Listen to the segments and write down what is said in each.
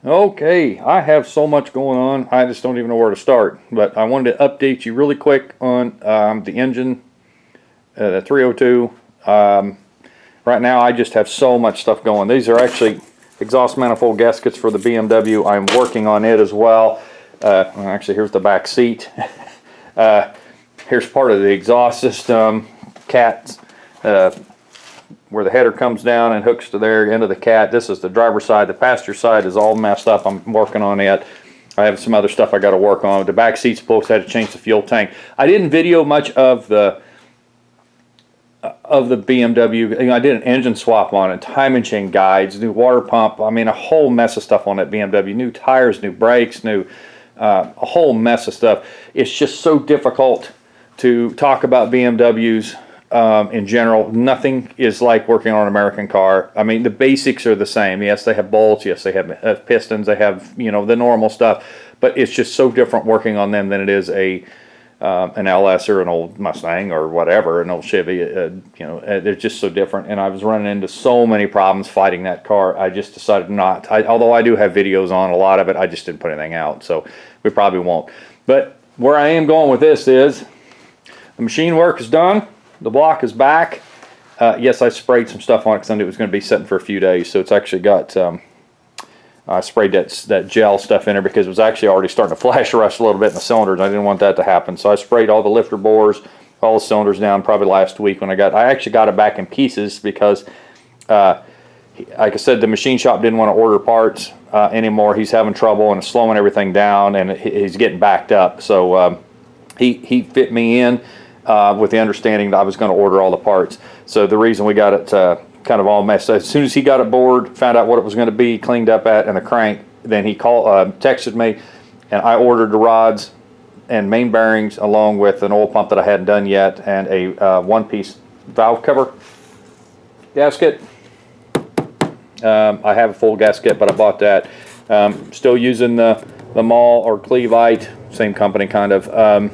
Okay, I have so much going on, I just don't even know where to start. But I wanted to update you really quick on the engine, the 302. Right now I just have so much stuff going. These are actually exhaust manifold gaskets for the BMW. I'm working on it as well. Actually, here's the back seat. Here's part of the exhaust system, cats, where the header comes down and hooks to there into the cat. This is the driver's side. The passenger side is all messed up. I'm working on it. I have some other stuff I got to work on. The back seats, folks, I had to change the fuel tank. I didn't video much of the BMW. You know, I did an engine swap on it, timing chain guides, new water pump. I mean, a whole mess of stuff on that BMW. New tires, new brakes, a whole mess of stuff. It's just so difficult to talk about BMWs. In general, nothing is like working on an American car. I mean, the basics are the same. Yes, they have bolts. Yes, they have pistons. They have, you know, the normal stuff. But it's just so different working on them than it is an LS or an old Mustang or whatever, an old Chevy. You know, they're just so different. And I was running into so many problems fighting that car. I just decided not. Although I do have videos on a lot of it, I just didn't put anything out. So we probably won't. But where I am going with this is the machine work is done. The block is back. Yes, I sprayed some stuff on it because I knew it was going to be sitting for a few days. So it's actually got, I sprayed that gel stuff in there because it was actually already starting to flash rust a little bit in the cylinders. I didn't want that to happen. So I sprayed all the lifter bores, all the cylinders down probably last week when I actually got it back in pieces because, like I said, the machine shop didn't want to order parts anymore. He's having trouble and it's slowing everything down and he's getting backed up. So he fit me in. With the understanding that I was going to order all the parts. So the reason we got it kind of all messed up, as soon as he got it bored, found out what it was going to be, cleaned up at, and the crank, then he texted me, and I ordered the rods and main bearings along with an oil pump that I hadn't done yet, and a one-piece valve cover gasket. I have a full gasket, but I bought that. Still using the Mall or Cleveite, same company kind of.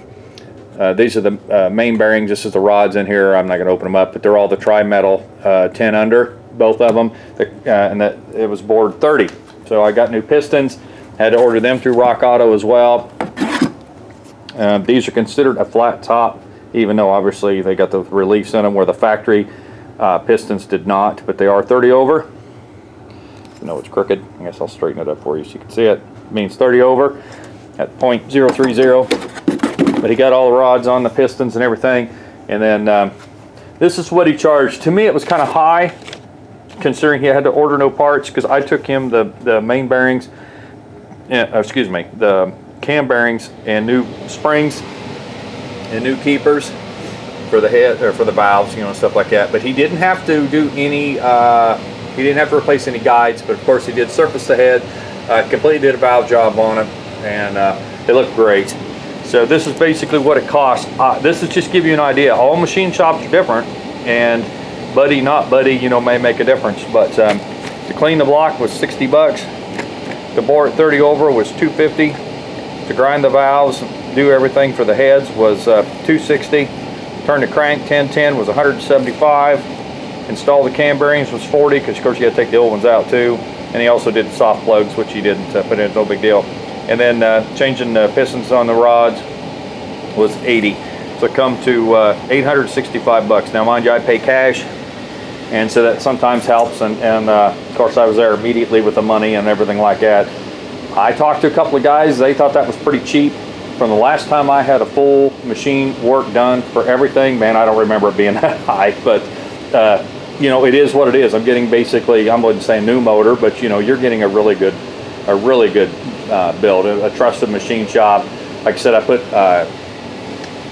These are the main bearings. This is the rods in here. I'm not going to open them up, but they're all the tri-metal 10 under, both of them. And that it was bored 30. So I got new pistons. Had to order them through Rock Auto as well. These are considered a flat top, even though obviously they got the reliefs in them where the factory pistons did not, but they are 30 over. You know it's crooked. I guess I'll straighten it up for you so you can see it. It means 30 over at .030. But he got all the rods on the pistons and everything. And then this is what he charged. To me, it was kind of high, considering he had to order no parts, because I took him the main bearings, the cam bearings and new springs and new keepers for the head or for the valves, you know, stuff like that. But he didn't have to do any. He didn't have to replace any guides. But of course, he did surface the head. Completely did a valve job on it, and it looked great. So this is basically what it costs. This is just to give you an idea. All machine shops are different, and buddy, not buddy, you know, may make a difference. But to clean the block was 60 bucks. To bore it 30 over was 250. To grind the valves, do everything for the heads was 260. Turn the crank 1010 was 175. Install the cam bearings was 40, because of course you got to take the old ones out too. And he also did the soft plugs, which he didn't put in, no big deal. And then changing the pistons on the rods was 80. So it come to 865 bucks. Now mind you, I pay cash, and so that sometimes helps. And of course I was there immediately with the money and everything like that. I talked to a couple of guys. They thought that was pretty cheap. From the last time I had a full machine work done for everything, man, I don't remember it being that high. But you know, it is what it is. I'm getting basically, I wouldn't say a new motor, but you know, you're getting a really good build, a trusted machine shop. Like I said, I put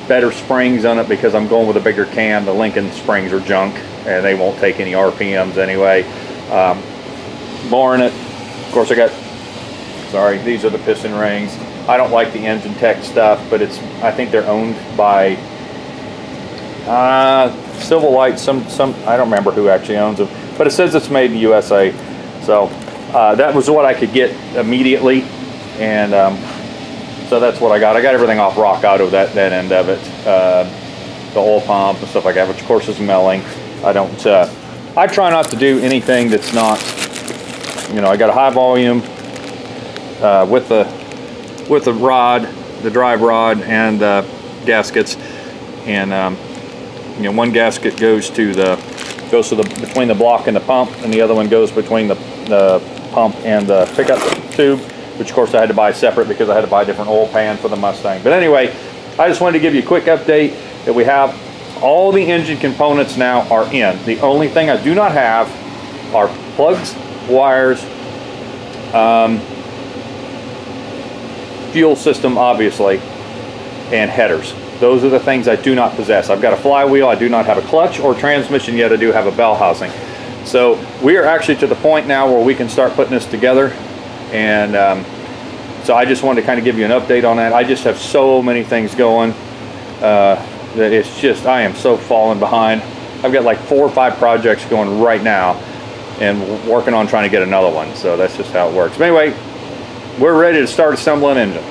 better springs on it because I'm going with a bigger cam. The Lincoln springs are junk and they won't take any RPMs anyway. Boring it, of course these are the piston rings. I don't like the Engine Tech stuff, but I think they're owned by Civil Light, some I don't remember who actually owns them, but it says it's made in the USA. So that was what I could get immediately, and so that's what I got. I got everything off Rock Auto, that end of it, the oil pump and stuff like that, which of course is milling. I try not to do anything that's not, you know, I got a high volume with the rod, the drive rod, and the gaskets. And you know, one gasket goes to between the block and the pump, and the other one goes between the pump and the pickup tube, which of course I had to buy separate because I had to buy a different oil pan for the Mustang. But anyway, I just wanted to give you a quick update that we have all the engine components now are in. The only thing I do not have are plugs, wires, fuel system obviously, and headers. Those are the things I do not possess. I've got a flywheel, I do not have a clutch or transmission yet, I do have a bell housing. So we are actually to the point now where we can start putting this together, and so I just wanted to kind of give you an update on that. I just have so many things going that it's just, I am so falling behind. I've got like 4 or 5 projects going right now and working on trying to get another one. So that's just how it works. But anyway, we're ready to start assembling an engine.